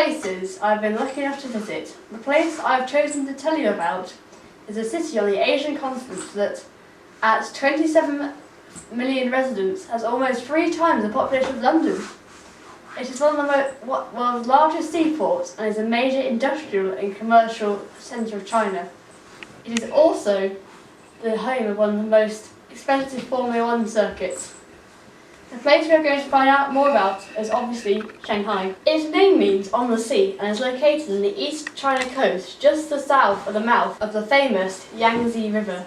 places I've been lucky enough to visit, the place I've chosen to tell you about is a city on the Asian continent that, at 27 million residents, has almost 3 times the population of London. It is one of the world's largest seaports and is a major industrial and commercial centre of China. It is also the home of one of the most expensive Formula 1 circuits. The place we are going to find out more about is obviously Shanghai. Its name means on the sea and is located on the East China coast, just to the south of the mouth of the famous Yangtze River.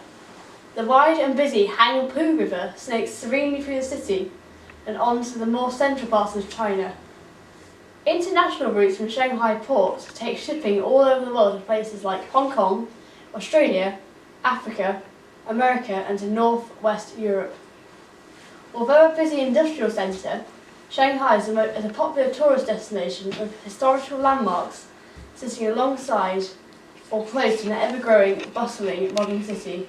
The wide and busy Hangpu River snakes serenely through the city and on to the more central parts of China. International routes from Shanghai port take shipping all over the world to places like Hong Kong, Australia, Africa, America and to northwest Europe. Although a busy industrial centre, Shanghai is a popular tourist destination with historical landmarks sitting alongside or close to an ever-growing, bustling modern city.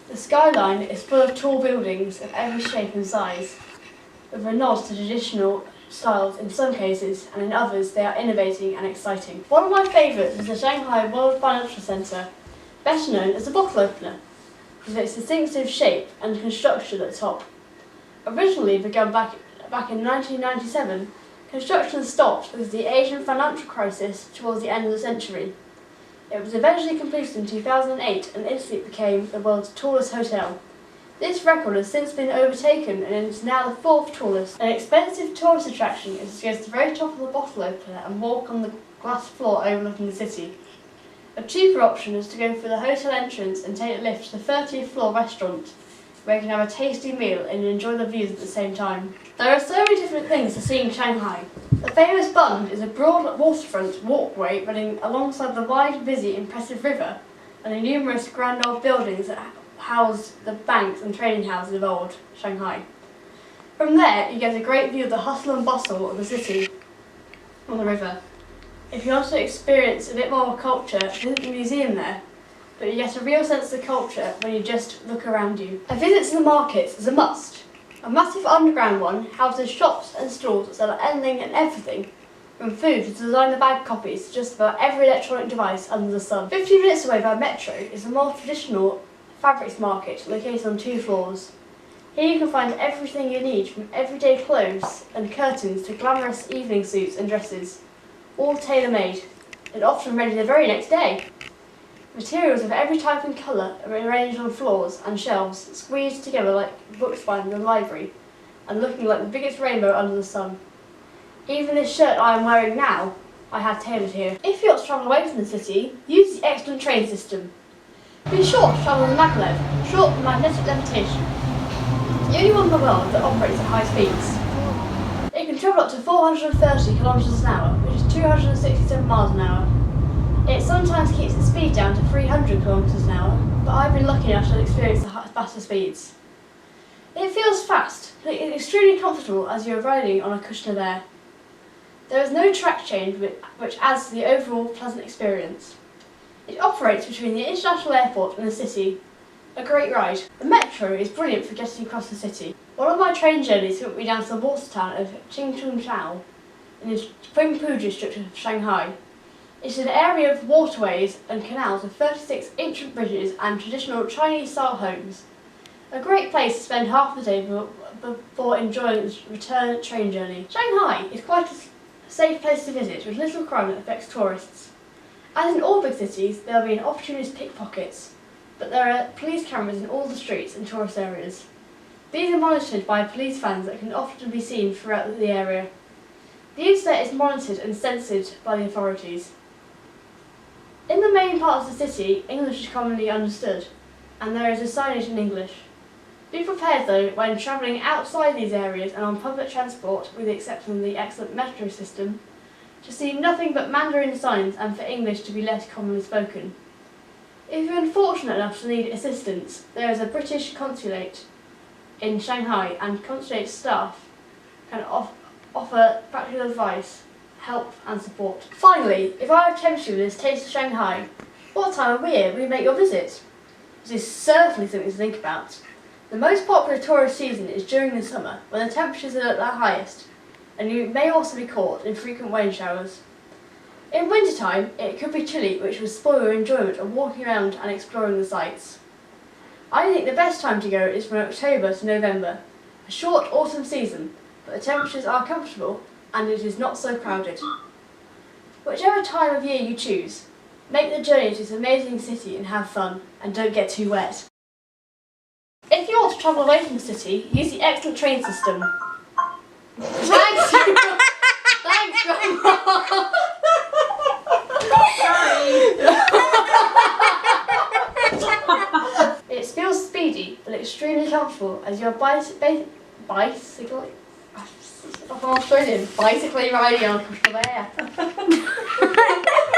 The skyline is full of tall buildings of every shape and size, with a nod to traditional styles in some cases, and in others they are innovating and exciting. One of my favourites is the Shanghai World Financial Centre, better known as the bottle opener, with its distinctive shape and construction at the top. Originally begun back in 1997, construction stopped because of the Asian financial crisis towards the end of the century. It was eventually completed in 2008 and instantly became the world's tallest hotel. This record has since been overtaken and is now the 4th tallest. An expensive tourist attraction is to go to the very top of the bottle opener and walk on the glass floor overlooking the city. A cheaper option is to go through the hotel entrance and take a lift to the 30th floor restaurant, where you can have a tasty meal and enjoy the views at the same time. There are so many different things to see in Shanghai. The famous Bund is a broad waterfront walkway running alongside the wide, busy, impressive river and the numerous grand old buildings that house the banks and trading houses of old Shanghai. From there, you get a great view of the hustle and bustle of the city on the river. If you want to experience a bit more culture, visit the museum there, but you get a real sense of the culture when you just look around you. A visit to the markets is a must. A massive underground one houses shops and stalls that sell anything and everything, from food to designer bag copies to just about every electronic device under the sun. 15 minutes away by metro is a more traditional fabrics market located on 2 floors. Here you can find everything you need, from everyday clothes and curtains to glamorous evening suits and dresses, all tailor-made and often ready the very next day. Materials of every type and colour are arranged on floors and shelves, squeezed together like books bound in a library, and looking like the biggest rainbow under the sun. Even this shirt I am wearing now, I had tailored here. If you want to travel away from the city, use the excellent train system. Be sure to travel on the maglev, short for magnetic levitation, the only one in the world that operates at high speeds. It can travel up to 430 km an hour, which is 267 miles an hour. It sometimes keeps its speed down to 300 km an hour, but I've been lucky enough to experience the faster speeds. It feels fast, but it is extremely comfortable as you are riding on a cushion of air. There is no track change, which adds to the overall pleasant experience. It operates between the international airport and the city. A great ride. The metro is brilliant for getting across the city. One of my train journeys took me down to the water town of Qingchunchao in the Qingpu district of Shanghai. It's an area of waterways and canals with 36 ancient bridges and traditional Chinese-style homes. A great place to spend half the day before enjoying the return train journey. Shanghai is quite a safe place to visit with little crime that affects tourists. As in all big cities, there will be an opportunist pickpockets, but there are police cameras in all the streets and tourist areas. These are monitored by police vans that can often be seen throughout the area. The internet is monitored and censored by the authorities. In the main parts of the city, English is commonly understood, and there is a signage in English. Be prepared though, when travelling outside these areas and on public transport, with the exception of the excellent metro system, to see nothing but Mandarin signs and for English to be less commonly spoken. If you're unfortunate enough to need assistance, there is a British consulate in Shanghai, and consulate staff can offer practical advice, help and support. Finally, if I have tempted you with this taste of Shanghai, what time of year will you make your visit? This is certainly something to think about. The most popular tourist season is during the summer, when the temperatures are at their highest, and you may also be caught in frequent rain showers. In wintertime, it could be chilly, which will spoil your enjoyment of walking around and exploring the sights. I think the best time to go is from October to November, a short autumn season, but the temperatures are comfortable and it is not so crowded. Whichever time of year you choose, make the journey to this amazing city and have fun, and don't get too wet. If you want to travel away from the city, use the excellent train system. Thanks! Thanks, Grandma! It feels speedy but extremely comfortable as you're bicycling. I'm Australian, bicycling riding on crystal air.